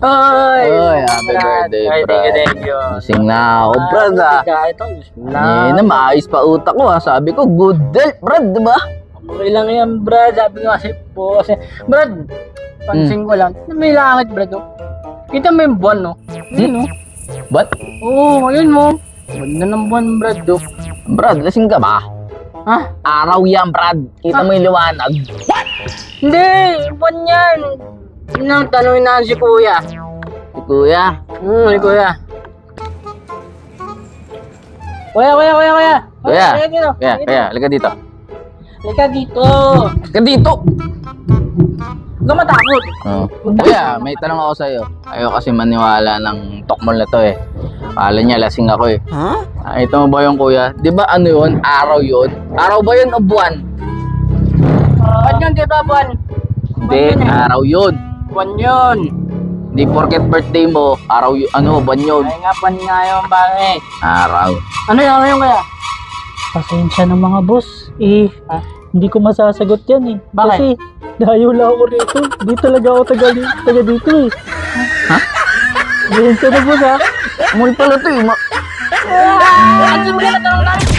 Oy! Oy, happy birthday, Ay, Brad. thank you. Lasing na ako, Brad, ah. Ito, Na maayos pa utak ko, ah. Sabi ko, good health, Brad, di ba? okay lang yan, Brad. Sabi ko kasi po, Brad, pansin ko lang, may langit, Brad, oh. Kita mo yung buwan, no? Ayun, no? What? Oo, ayun mo. Ganda ng buwan, Brad, oh. Brad, lasing ka ba? Ha? Araw yan, Brad. Kita mo yung liwanag. Hindi, buwan yan. Yun ang tanongin na si Kuya. Si Kuya. Si Kuya. Kuya. Kuya, dito. Kuya, halika dito. Halika dito. Halika dito! Huwag ka matakot. Oh. Kuya, may tanong ako sa'yo. Ayaw kasi maniwala ng tokmol na to eh. Akala niya, lasing ako eh. Huh? Ito mo ba yung kuya? Di ba ano yun? Araw yun? Araw ba yun o buwan? Buwan yun, di ba buwan? Hindi, araw yun. Buwan yun. Hindi porket birthday mo, araw yun, ano, buwan yun. Ay nga, buwan nga yung bakit. Araw. Ano yun kaya? Pasensya ng mga boss. Hindi ko masasagot yan eh. Bakit? Kasi dayo lang ako rito. Di talaga ako taga dito eh. Ha? Pasensya na boss ha. Mul pala to eh. Ang simula na tanong namin.